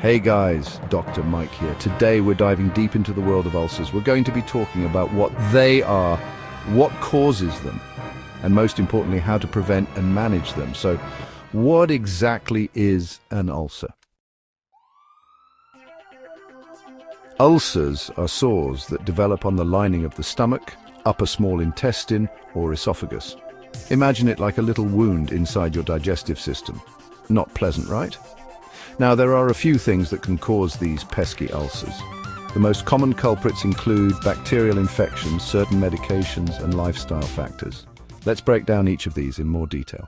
Hey guys, Dr. Mike here. Today we're diving deep into the world of ulcers. We're going to be talking about what they are, what causes them, and most importantly, how to prevent and manage them. So, what exactly is an ulcer? Ulcers are sores that develop on the lining of the stomach, upper small intestine, or esophagus. Imagine it like a little wound inside your digestive system. Not pleasant, right? Now, there are a few things that can cause these pesky ulcers. The most common culprits include bacterial infections, certain medications, and lifestyle factors. Let's break down each of these in more detail.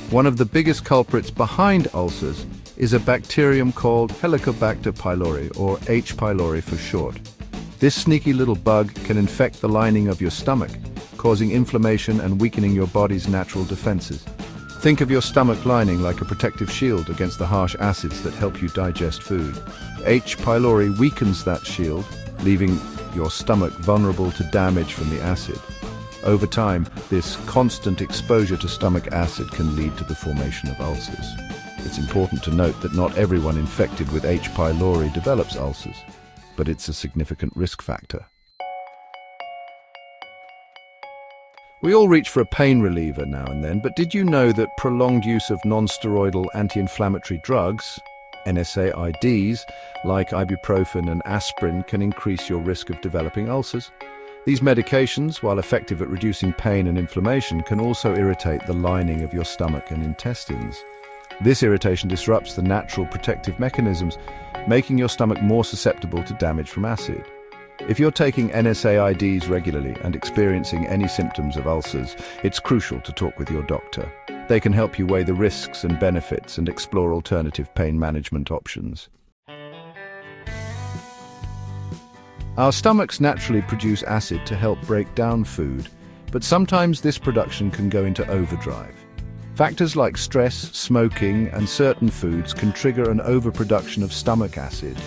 One of the biggest culprits behind ulcers is a bacterium called Helicobacter pylori, or H. pylori for short. This sneaky little bug can infect the lining of your stomach, causing inflammation and weakening your body's natural defenses. Think of your stomach lining like a protective shield against the harsh acids that help you digest food. H. pylori weakens that shield, leaving your stomach vulnerable to damage from the acid. Over time, this constant exposure to stomach acid can lead to the formation of ulcers. It's important to note that not everyone infected with H. pylori develops ulcers, but it's a significant risk factor. We all reach for a pain reliever now and then, but did you know that prolonged use of non-steroidal anti-inflammatory drugs, NSAIDs, like ibuprofen and aspirin, can increase your risk of developing ulcers? These medications, while effective at reducing pain and inflammation, can also irritate the lining of your stomach and intestines. This irritation disrupts the natural protective mechanisms, making your stomach more susceptible to damage from acid. If you're taking NSAIDs regularly and experiencing any symptoms of ulcers, it's crucial to talk with your doctor. They can help you weigh the risks and benefits and explore alternative pain management options. Our stomachs naturally produce acid to help break down food, but sometimes this production can go into overdrive. Factors like stress, smoking, and certain foods can trigger an overproduction of stomach acid.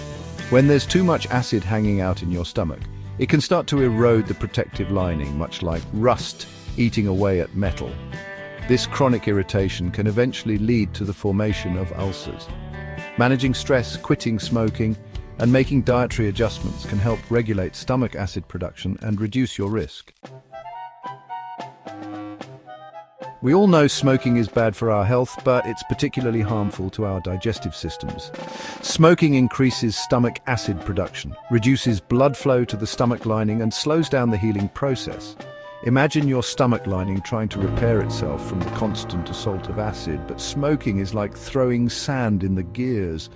When there's too much acid hanging out in your stomach, it can start to erode the protective lining, much like rust eating away at metal. This chronic irritation can eventually lead to the formation of ulcers. Managing stress, quitting smoking, and making dietary adjustments can help regulate stomach acid production and reduce your risk. We all know smoking is bad for our health, but it's particularly harmful to our digestive systems. Smoking increases stomach acid production, reduces blood flow to the stomach lining, and slows down the healing process. Imagine your stomach lining trying to repair itself from the constant assault of acid, but smoking is like throwing sand in the gears.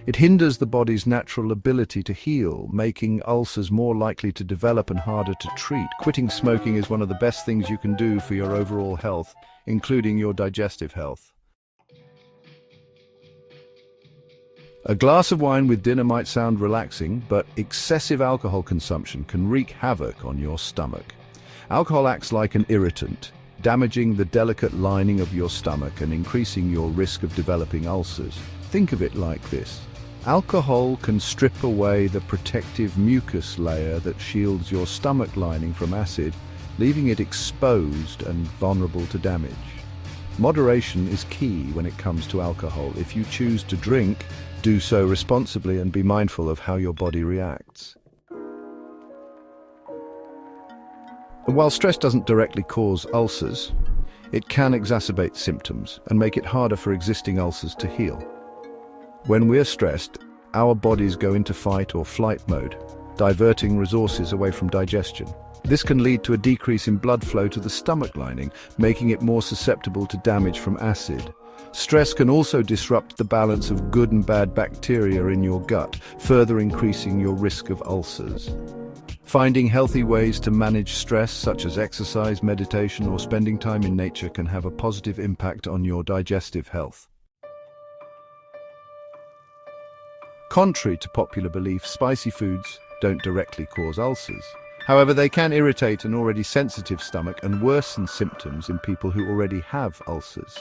It hinders the body's natural ability to heal, making ulcers more likely to develop and harder to treat. Quitting smoking is one of the best things you can do for your overall health, including your digestive health. A glass of wine with dinner might sound relaxing, but excessive alcohol consumption can wreak havoc on your stomach. Alcohol acts like an irritant, damaging the delicate lining of your stomach and increasing your risk of developing ulcers. Think of it like this. Alcohol can strip away the protective mucus layer that shields your stomach lining from acid, leaving it exposed and vulnerable to damage. Moderation is key when it comes to alcohol. If you choose to drink, do so responsibly and be mindful of how your body reacts. And while stress doesn't directly cause ulcers, it can exacerbate symptoms and make it harder for existing ulcers to heal. When we're stressed, our bodies go into fight or flight mode, diverting resources away from digestion. This can lead to a decrease in blood flow to the stomach lining, making it more susceptible to damage from acid. Stress can also disrupt the balance of good and bad bacteria in your gut, further increasing your risk of ulcers. Finding healthy ways to manage stress, such as exercise, meditation, or spending time in nature, can have a positive impact on your digestive health. Contrary to popular belief, spicy foods don't directly cause ulcers. However, they can irritate an already sensitive stomach and worsen symptoms in people who already have ulcers.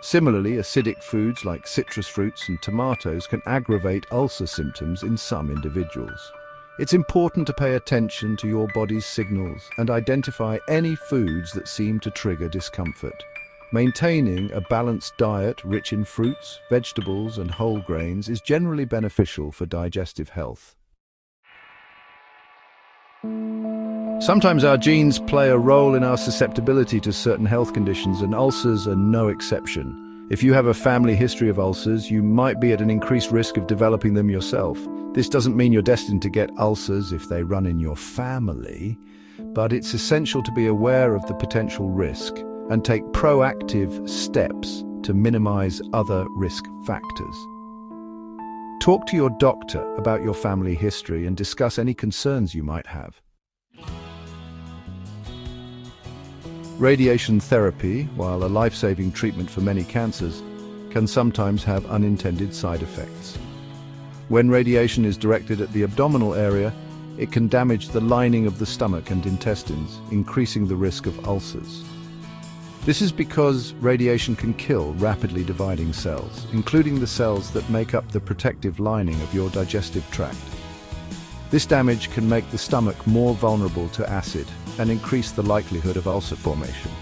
Similarly, acidic foods like citrus fruits and tomatoes can aggravate ulcer symptoms in some individuals. It's important to pay attention to your body's signals and identify any foods that seem to trigger discomfort. Maintaining a balanced diet rich in fruits, vegetables, and whole grains is generally beneficial for digestive health. Sometimes our genes play a role in our susceptibility to certain health conditions, and ulcers are no exception. If you have a family history of ulcers, you might be at an increased risk of developing them yourself. This doesn't mean you're destined to get ulcers if they run in your family, but it's essential to be aware of the potential risk and take proactive steps to minimize other risk factors. Talk to your doctor about your family history and discuss any concerns you might have. Radiation therapy, while a life-saving treatment for many cancers, can sometimes have unintended side effects. When radiation is directed at the abdominal area, it can damage the lining of the stomach and intestines, increasing the risk of ulcers. This is because radiation can kill rapidly dividing cells, including the cells that make up the protective lining of your digestive tract. This damage can make the stomach more vulnerable to acid and increase the likelihood of ulcer formation.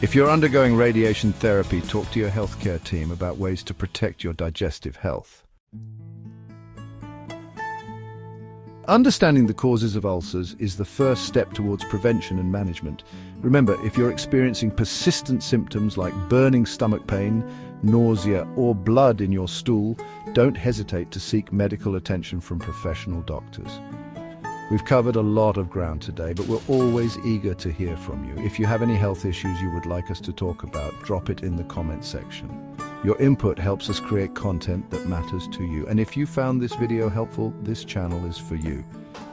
If you're undergoing radiation therapy, talk to your healthcare team about ways to protect your digestive health. Understanding the causes of ulcers is the first step towards prevention and management. Remember, if you're experiencing persistent symptoms like burning stomach pain, nausea, or blood in your stool, don't hesitate to seek medical attention from professional doctors. We've covered a lot of ground today, but we're always eager to hear from you. If you have any health issues you would like us to talk about, drop it in the comment section. Your input helps us create content that matters to you. And if you found this video helpful, this channel is for you.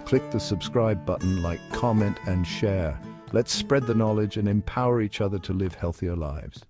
Click the subscribe button, like, comment, and share. Let's spread the knowledge and empower each other to live healthier lives.